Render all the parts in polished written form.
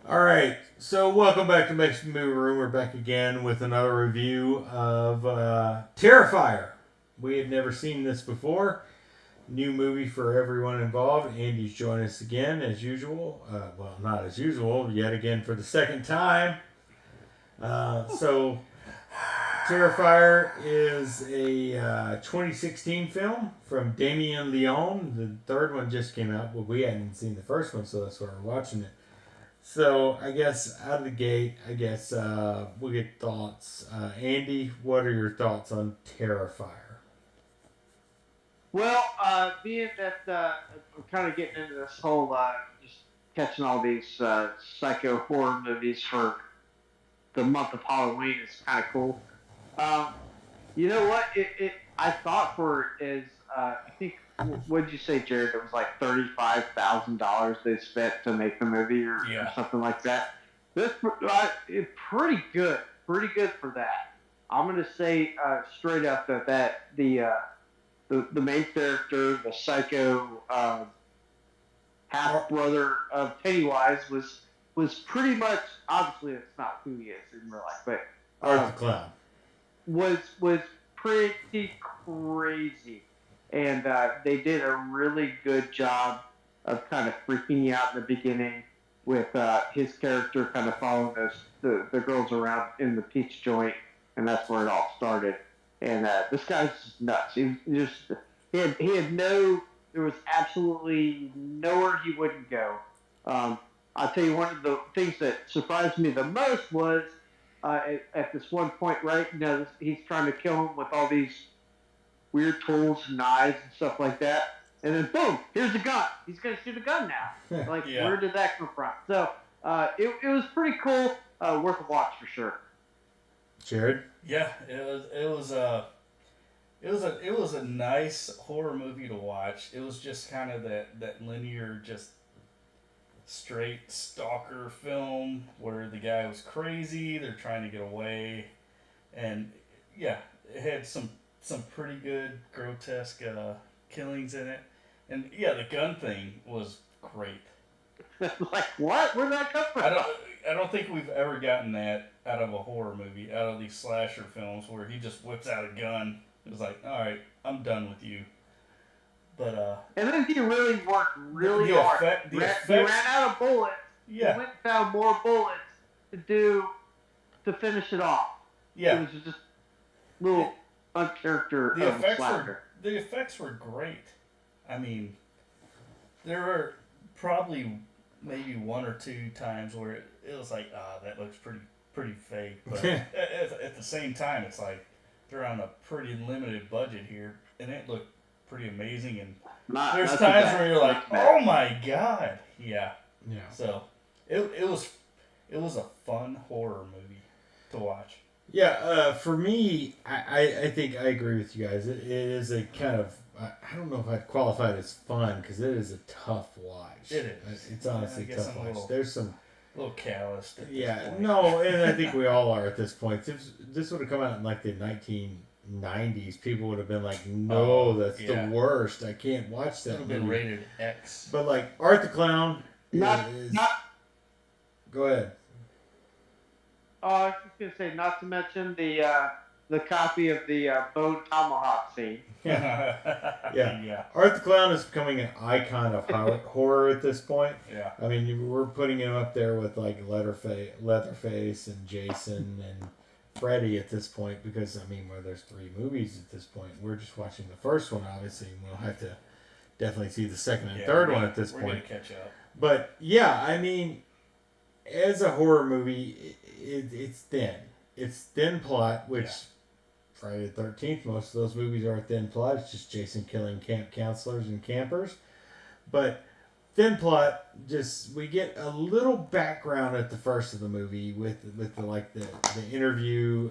All right, so welcome back to Mexican Movie Room. We're back again with another review of Terrifier. We had never seen this before. New movie for everyone involved. Andy's joined us again as usual. Well, not as usual, yet again for the second time. So, Terrifier is a 2016 film from Damien Leone. The third one just came out, but we hadn't seen the first one, so that's why we're watching it. So I guess out of the gate, we'll get thoughts. Andy, what are your thoughts on Terrifier? Well, being that I'm kind of getting into this whole just catching all these psycho horror movies for the month of Halloween is kind of cool. Um, you know what? I thought for is I think what did you say, Jared? It was like $35,000 they spent to make the movie or Yeah. something like that. This it's pretty good for that. I'm gonna say straight up that the main character, the psycho half brother of Pennywise, was pretty much, obviously it's not who he is in real life, but Art the Clown. was pretty crazy, and they did a really good job of kind of freaking you out in the beginning with his character kind of following the girls around in the peach joint, and that's where it all started. And this guy's just nuts. He had no, there was absolutely nowhere he wouldn't go. I'll tell you, one of the things that surprised me the most was at this one point, right? He's trying to kill him with all these weird tools, knives, and stuff like that. And then boom, here's a gun. He's gonna shoot a gun now. Like, Yeah. where did that come from? So it was pretty cool, worth a watch for sure. Jared? Yeah, it was a nice horror movie to watch. It was just kind of that linear, just straight stalker film where the guy was crazy. They're trying to get away, and yeah, it had some pretty good grotesque killings in it, and yeah, the gun thing was great. Like, what? Where'd that come from? I don't think we've ever gotten that out of a horror movie, out of these slasher films where he just whips out a gun. It was like, all right, I'm done with you. But And then he really worked really the hard. effect, the He effects, ran out of bullets. yeah, He went and found more bullets to finish it off. It yeah, was just a little uncharacter the of a effects slacker. were the effects were great. I mean, there were probably maybe one or two times where it was like, that looks pretty fake. But at the same time, it's like they're on a pretty limited budget here, and it looked pretty amazing. And there's Not times where you're like, bad. oh my god, yeah. Yeah. So it was a fun horror movie to watch. Yeah, for me, I think I agree with you guys. It is a kind of, I don't know if I'd qualify it as fun because it is a tough watch. It is. It's honestly Yeah, I a guess tough I'm a watch. little- There's some. A little calloused. At Yeah, this point. no, and I think we all are at this point. If this would have come out in like the 1990s, people would have been like, no, that's yeah. the worst. I can't watch It that would have been movie. rated X. But like Art the Clown Not is. not. Go ahead. I was just gonna say, not to mention the copy of the bone tomahawk scene. Yeah. Yeah. Art the Clown is becoming an icon of horror at this point. Yeah. I mean, we're putting him up there with like Leatherface and Jason and Freddy at this point because, I mean, well, there's 3 movies at this point. We're just watching the first one, obviously, and we'll have to definitely see the second and third one at this we're point. Gonna catch up. But yeah, I mean, as a horror movie, it's thin. It's thin plot, which Friday the 13th, most of those movies are thin plot. It's just Jason killing camp counselors and campers. But thin plot, just we get a little background at the first of the movie with the interview.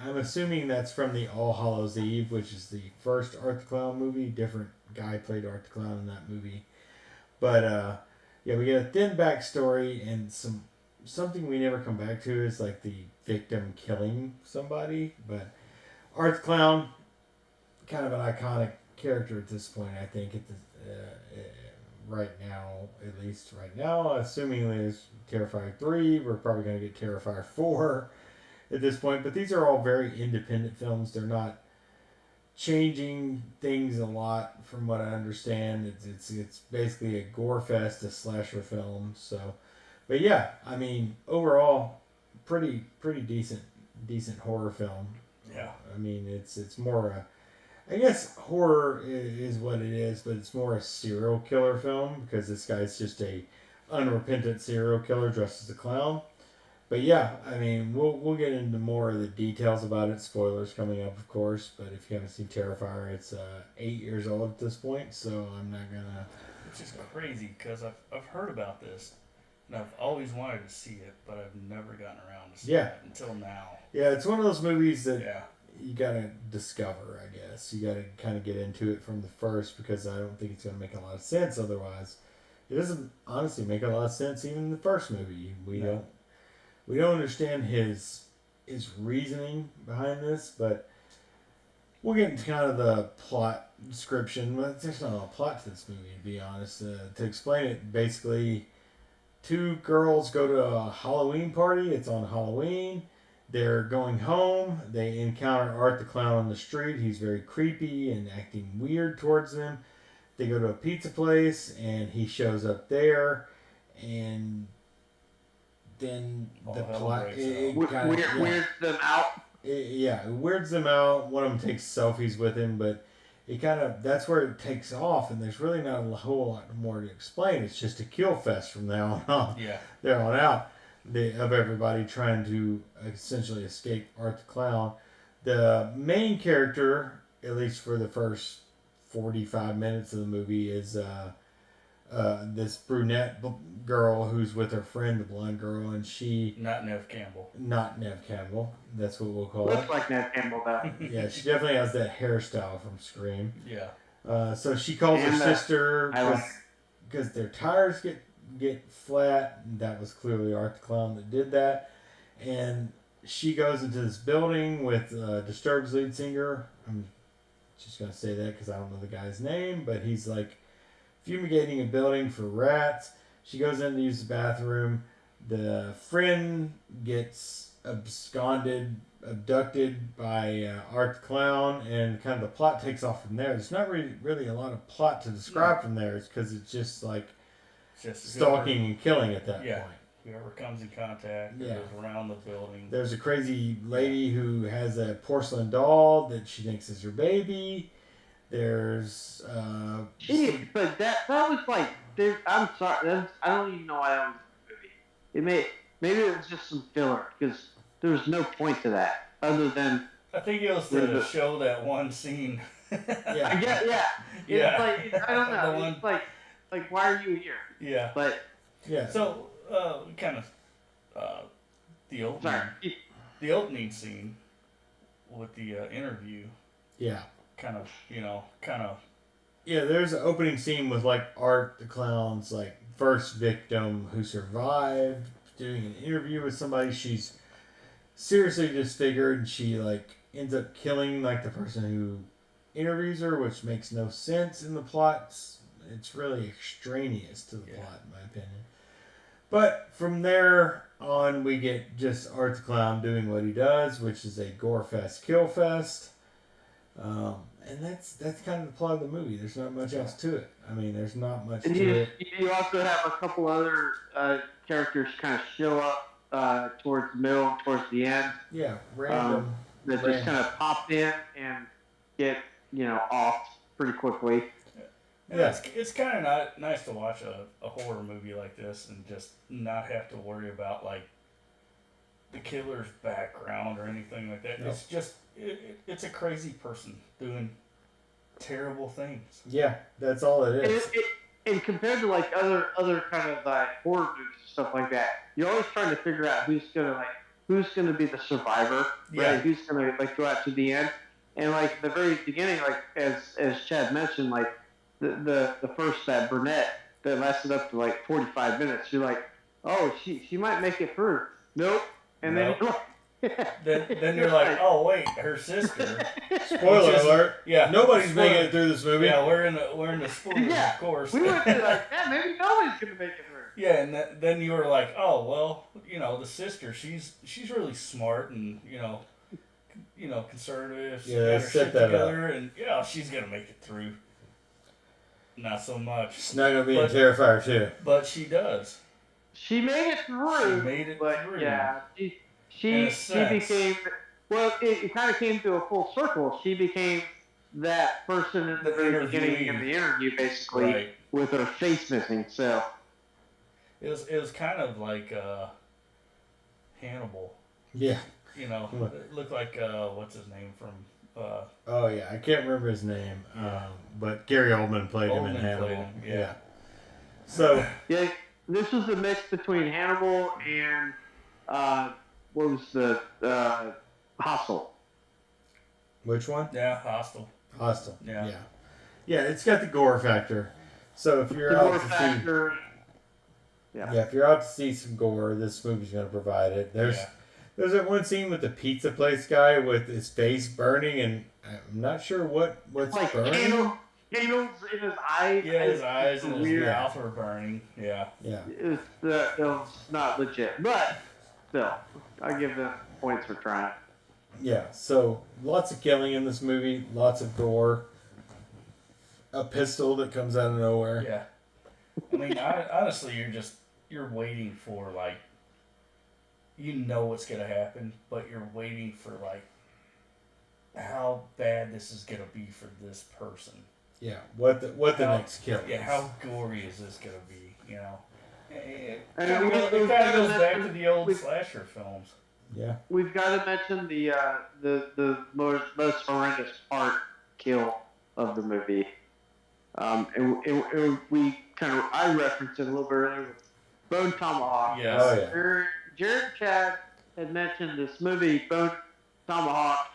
I'm assuming that's from the All Hallows Eve, which is the first Art the Clown movie. Different guy played Art the Clown in that movie. But yeah, we get a thin backstory and something we never come back to is like the victim killing somebody. But Art the Clown, kind of an iconic character at this point, I think, right now, at least right now, assuming there's Terrifier 3, we're probably going to get Terrifier 4 at this point. But these are all very independent films. They're not changing things a lot from what I understand. It's basically a gore fest, a slasher film. So, but yeah, I mean, overall, pretty decent horror film. Yeah. I mean, it's more a, I guess horror is what it is, but it's more a serial killer film because this guy's just a unrepentant serial killer dressed as a clown. But yeah, I mean, we'll get into more of the details about it. Spoilers coming up, of course. But if you haven't seen Terrifier, it's 8 years old at this point, so I'm not gonna. Which is crazy because I've heard about this, and I've always wanted to see it, but I've never gotten around to seeing it until now. Yeah, it's one of those movies that Yeah. you gotta discover. I guess you gotta kind of get into it from the first because I don't think it's gonna make a lot of sense otherwise. It doesn't honestly make a lot of sense even in the first movie. We don't understand his reasoning behind this, but we'll get into kind of the plot description. Well, there's not a plot to this movie, to be honest. To explain it, basically, two girls go to a Halloween party. It's on Halloween. They're going home. They encounter Art the Clown on the street. He's very creepy and acting weird towards them. They go to a pizza place, and he shows up there, and then the plot weirds them out. It weirds them out. One of them takes selfies with him, but it kind of that's where it takes off, and there's really not a whole lot more to explain. It's just a kill fest from there on out. Yeah. There on out, of everybody trying to essentially escape Art the Clown. The main character, at least for the first 45 minutes of the movie, is this brunette girl who's with her friend, the blonde girl, and she... Not Nev Campbell. Not Nev Campbell. That's what we'll call Looks it. like Nev Campbell, though. Yeah, she definitely has that hairstyle from Scream. Yeah. So she calls her sister because their tires get flat. And that was clearly Art the Clown that did that. And she goes into this building with Disturbed's lead singer. I'm just going to say that because I don't know the guy's name, but he's like fumigating a building for rats. She goes in to use the bathroom. The friend gets abducted by Art the Clown, and kind of the plot takes off from there. There's not really a lot of plot to describe from there. It's because it's just like stalking and killing at that point. Whoever comes in contact goes around the building. There's a crazy lady who has a porcelain doll that she thinks is her baby. There's but that was like, I'm sorry, I don't even know why that was a movie. Maybe it was just some filler because there was no point to that other than. I think it was to show that one scene. I guess, It's like, I don't know. It's like why are you here? Yeah. But so kind of the opening scene with the interview. Yeah. Kind of. Yeah, there's an opening scene with like Art the Clown's like first victim who survived doing an interview with somebody. She's seriously disfigured, and she like ends up killing like the person who interviews her, which makes no sense in the plot. It's really extraneous to the plot, in my opinion. But from there on, we get just Art the Clown doing what he does, which is a gore fest, kill fest. And that's kind of the plot of the movie. There's not much else to it. I mean, there's not much to it. You also have a couple other characters kind of show up towards the middle and towards the end. Yeah, random. That just kind of pop in and get, off pretty quickly. Yeah, it's kind of nice to watch a horror movie like this and just not have to worry about like the killer's background or anything like that. Nope. It's just it's a crazy person doing terrible things. Yeah, that's all it is. And compared to like other kind of horror movies and stuff like that, you're always trying to figure out who's gonna be the survivor, right? Who's gonna go out to the end. And like the very beginning, like as Chad mentioned, like the first that brunette that lasted up to like 45 minutes, you're like, oh, she might make it through. Nope. And then then you're like, oh wait, her sister. Spoiler Which is- alert. Yeah, Nobody's spoiler. making it through this movie. Yeah, we're in the spoilers, Yeah, of course. we went to like, yeah, maybe nobody's gonna make it through. Yeah, and then you were like, oh well, the sister, she's really smart and conservative. She Yeah, got her set shit that together, and she's gonna make it through. Not so much, She's not gonna be in But- Terrifier 2. but she does. She made it through. She made it but through. yeah, In she a sense. became. Well, it kind of came to a full circle. She became that person in the The very beginning interviewee. of the interview, basically, Right. with her face missing. So It was kind of like Hannibal. Yeah. It looked like what's his name from Oh yeah, I can't remember his name, Yeah. but Gary Oldman played him in Oldman Hannibal. played him, yeah. So yeah, this was a mix between Hannibal and what was the Hostel. which one? Hostile. Hostel. Yeah. Yeah, it's got the gore factor. So if you're The out gore to factor. see, if you're out to see some gore, this movie's gonna provide it. There's that one scene with the pizza place guy with his face burning, and I'm not sure what's Like burning. candles in his eyes. Yeah, his eyes It's and his weird. mouth were burning. Yeah. Yeah. It was not legit, but still, I give them points for trying. Yeah, so lots of killing in this movie, lots of gore. A pistol that comes out of nowhere. Yeah. I mean, honestly, you're waiting for like, what's gonna happen, but you're waiting for like, how bad this is gonna be for this person. Yeah, what the next kill is. Yeah, how gory is this gonna be? It And kind we- of we goes kinda back to mentioned- the old we- slasher films. Yeah. We've got to mention the most horrendous part kill of the movie, and we I referenced it a little bit earlier with Bone Tomahawk. Yes. Oh yeah. Jared Chad had mentioned this movie Bone Tomahawk.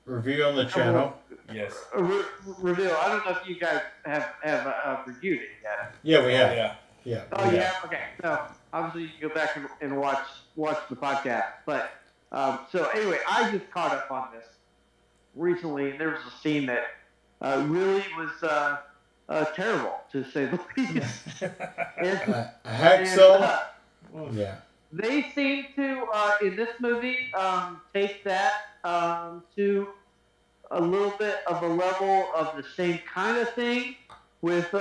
Review on the channel. Yes. Reveal. I don't know if you guys have reviewed it yet. Yeah, we Oh, have. yeah. Yeah. Oh we yeah, have. okay. So obviously you can go back and watch the podcast. But so anyway, I just caught up on this recently, and there was a scene that really was terrible, to say the least. And, A hacksaw. and, Yeah. they seem to in this movie take that to a little bit of a level of the same kind of thing with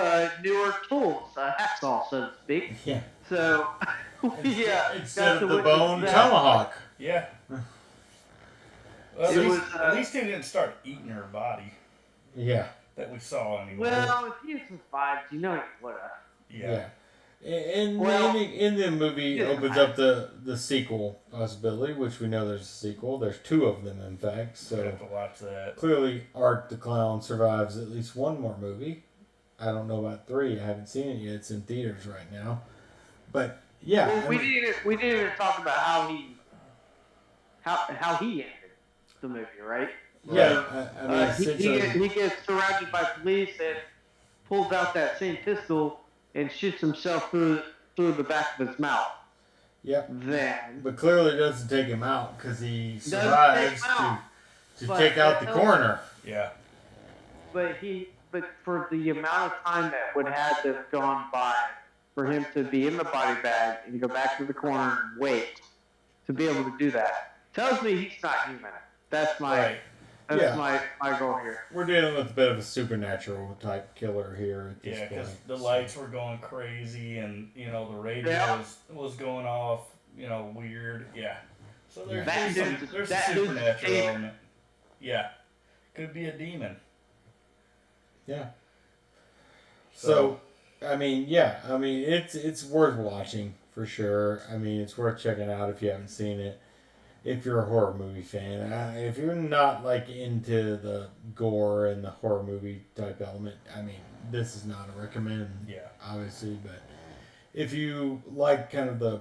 newer tools, hacksaw, so to speak. Yeah. So, yeah. Instead got of to the bone witness that. tomahawk. Yeah. Well, It was, at least he didn't start eating her body Yeah. that we saw anyway. Well, if he had survived, you know he would have. Yeah. In Well, the movie yeah. opens up the sequel possibility, which we know there's a sequel. There's two of them, in fact. I So have to watch that. clearly, Art the Clown survives at least one more movie. I don't know about 3. I haven't seen it yet. It's in theaters right now. But yeah, Well, I we mean, didn't even talk about how he ended the movie, right? yeah. I mean, essentially, He gets surrounded by police and pulls out that same pistol and shoots himself through the back of his mouth. yeah. Then, But clearly, it doesn't take him out because he Doesn't survives take him out. to But take out the that- coroner. Yeah. but for the amount of time that would have to have gone by for him to be in the body bag and go back to the corner and wait to be able to do that tells me he's not human. That's my Right. that's Yeah. my goal here. We're dealing with a bit of a supernatural type killer here at this Yeah, because point. the lights were going crazy, and the radio Yeah. was going off, weird. Yeah. So there's That some, dude's- there's that a dude's supernatural demon. element. Yeah. Could be a demon. Yeah. So, I mean, yeah. I mean, it's worth watching for sure. I mean, it's worth checking out if you haven't seen it. If you're a horror movie fan, if you're not like into the gore and the horror movie type element, I mean, this is not a recommend. Yeah. Obviously, but if you like kind of the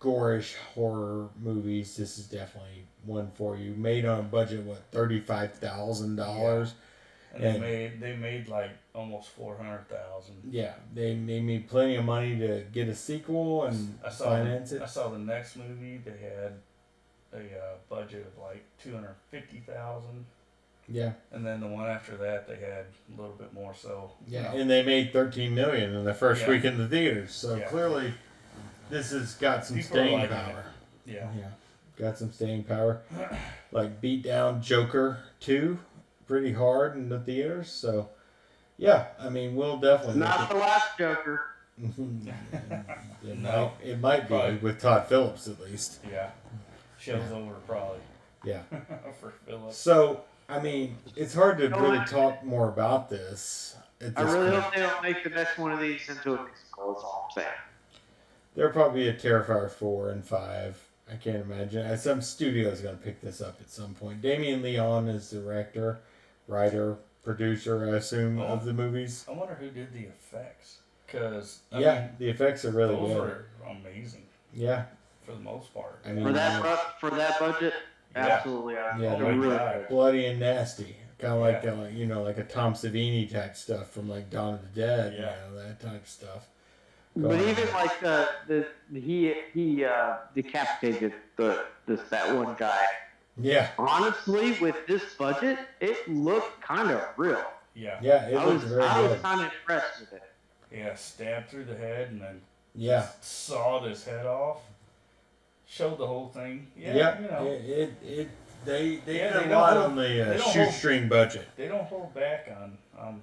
gorish horror movies, this is definitely one for you. Made on a budget, what, $35,000? And they made like almost 400,000. Yeah, they made plenty of money to get a sequel and finance it. I saw the next movie. They had a budget of like 250,000. Yeah. And then the one after that, they had a little bit more. So yeah, and they made 13 million in the first week in the theaters. So clearly, this has got some staying power. Yeah. Got some staying power. Like beat down Joker 2 pretty hard in the theaters. So yeah, I mean we'll definitely not the last Joker. It might be with Todd Phillips at least. Yeah. Show's over probably. Yeah. For Phillips. So I mean, it's hard to really talk more about this. I really hope they don't make the next one of these into a musical. That's all I'm saying. There'll probably be a Terrifier 4 and 5. I can't imagine. Some studio is going to pick this up at some point. Damien Leone is director, writer, producer, I assume, of the movies. I wonder who did the effects. Because the effects are really good. Those are amazing. Yeah. For the most part. I mean, for that budget, absolutely. Yeah, they're really bloody and nasty. Kind of like like a Tom Savini type stuff from like Dawn of the Dead. That type of stuff. But even like he decapitated that one guy. Yeah. Honestly, with this budget, it looked kind of real. Yeah. Yeah, I was kind of impressed with it. Yeah, stabbed through the head and then sawed his head off. Showed the whole thing. Yeah. You know. They did a lot on the shoestring budget. They don't hold back on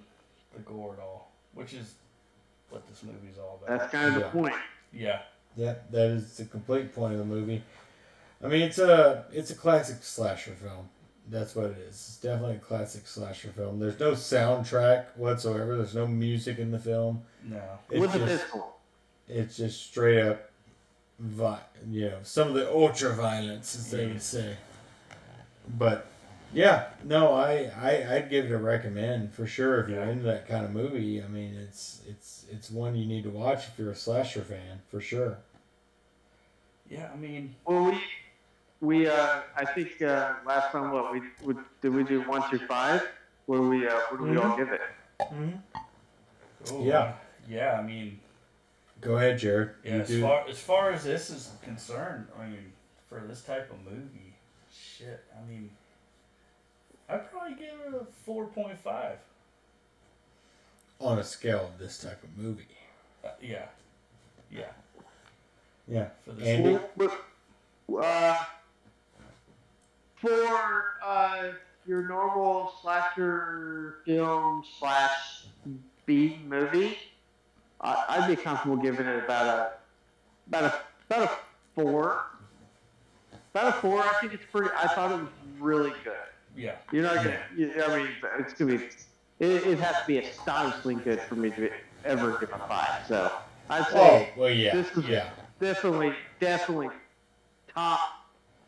the gore at all, which is what this movie's all about. That's kind of the point. Yeah. Yeah, that is the complete point of the movie. I mean, it's a classic slasher film. That's what it is. It's definitely a classic slasher film. There's no soundtrack whatsoever. There's no music in the film. No. It's just straight up, some of the ultra violence, as they would say. But yeah, no, I'd give it a recommend for sure if you're into that kind of movie. I mean, it's one you need to watch if you're a slasher fan for sure. Yeah, I mean, well, we I think last time did we do 1 through 5? What do we all give it? Mm-hmm. Ooh, yeah, I mean, go ahead, Jared. Yeah, as far as this is concerned, I mean, for this type of movie, shit, I mean, I'd probably give it a 4.5. On a scale of this type of movie. Yeah. For this for your normal slasher film / B movie, I'd be comfortable giving it about a 4. About a 4. I think it's pretty. I thought it was really good. Yeah. You're not gonna. I mean, it's gonna be. It has to be astonishingly good for me to ever give a 5. So I'd say. Oh well, yeah. This is definitely top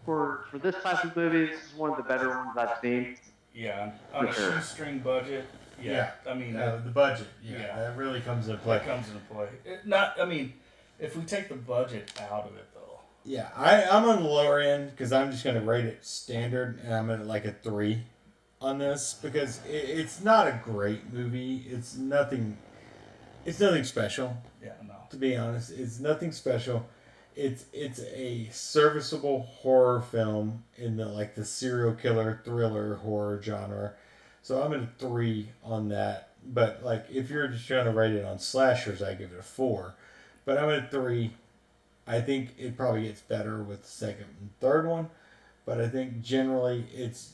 for this type of movie. This is one of the better ones I've seen. Yeah, on a shoestring budget. Yeah. I mean, the budget. Yeah, that really comes into play. I mean, if we take the budget out of it, though. Yeah, I'm on the lower end because I'm just going to rate it standard, and I'm at like a 3 on this because it's not a great movie. It's nothing special. Yeah, no. To be honest, it's nothing special. It's a serviceable horror film in the serial killer thriller horror genre. So I'm at a 3 on that. But like if you're just trying to rate it on slashers, I give it a 4. But I'm at a 3. I think it probably gets better with the second and third one, but I think generally it's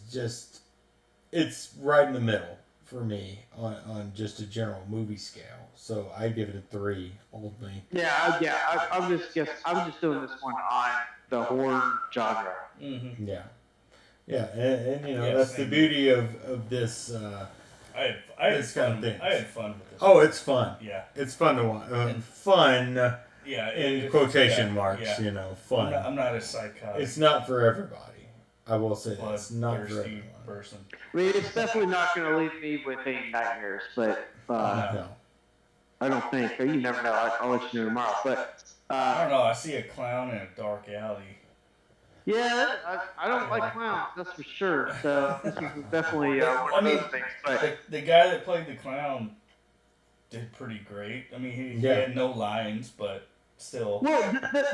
right in the middle for me on just a general movie scale. So I give it a 3 only. I'm just doing this one on the horror genre. Mm-hmm. Yeah, and that's the beauty of this. I had this fun. kind of thing. I had fun with this. Oh, it's fun. Yeah, it's fun to watch. Fun. Yeah, in quotation marks, fun. I'm not a psychotic. It's not for everybody. I will say that. It's not for everyone. Person. I mean, it's definitely not going to leave me with any nightmares, but no. I don't think. You never know. I'll let you know tomorrow. But I don't know. I see a clown in a dark alley. Yeah, I don't like clowns, that's for sure. So this is definitely one I of mean, those things. But the guy that played the clown did pretty great. I mean, he Yeah. had no lines, but still. well,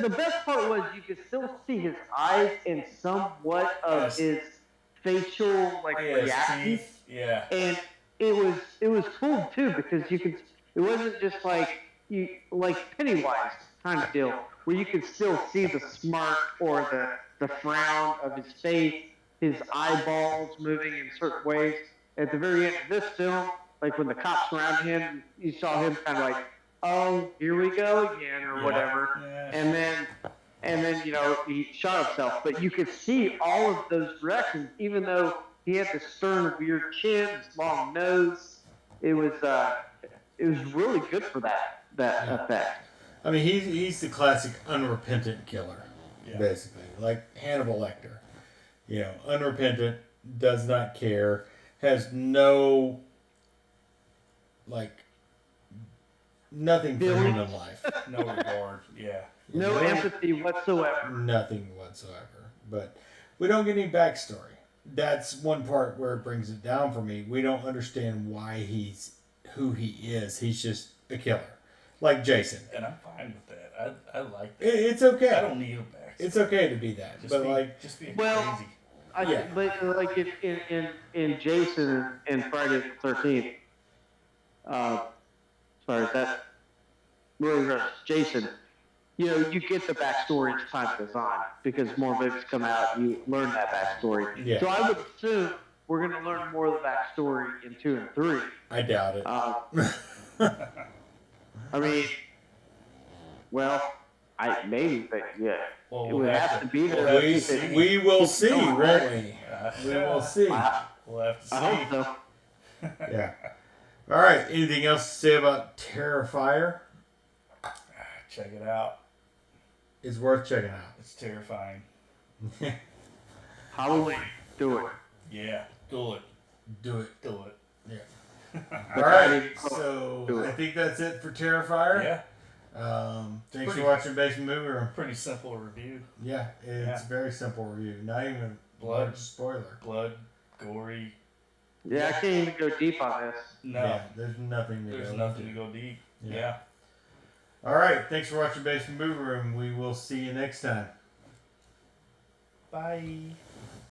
the best part was you could still see his eyes and somewhat of Yes. his facial like Yeah, his reactions, teeth. Yeah. and it was cool too because you could. It wasn't just like Pennywise kind of deal where you could still see the smirk or the frown of his face, his eyeballs moving in certain ways. At the very end of this film, like when the cops surrounded him, you saw him kind of like, oh, here we go again, or whatever. Yeah, And then, he shot himself. But you could see all of those reactions, even though he had this stern, weird chin, this long nose. It was really good for that effect. I mean, he's the classic unrepentant killer, Yeah. basically, like Hannibal Lecter. You know, unrepentant, does not care, has no like nothing for Feelings? human life, No regard. Yeah. No empathy whatsoever. nothing whatsoever. But we don't get any backstory. That's one part where it brings it down for me. We don't understand why he's who he is. He's just a killer, like Jason. And I'm fine with that. I like that. It's okay. I don't need a backstory. It's okay to be that, Just but be, like, just be Well, crazy. Yeah. But like in Jason and Friday the 13th, sorry, that really Jason. You get the backstory as time goes on because more movies come out. You learn that backstory. Yeah. So I would assume we're going to learn more of the backstory in 2 and 3. I doubt it. I mean, well, maybe, but yeah, Well, it we'll would have have to- to be we'll there. have we, to see. we will see, going on. won't we? We will see. We'll have to see. I hope so. Yeah. All right. Anything else to say about Terrifier? Check it out. It's worth checking out. It's terrifying. Halloween, do it. Yeah. Do it. Do it. Do it. All right. So Do it. I think that's it for Terrifier. Yeah. Thanks Pretty- for watching Basement Movie Room. Pretty simple review. Yeah, it's Yeah. very simple review. Not even a Blood. large spoiler. Blood, gory. Yeah, I can't even go deep on this. No. Yeah, there's nothing to There's go nothing to into. go deep. Yeah. Yeah. All right. Thanks for watching Basement Movie Room. We will see you next time. Bye.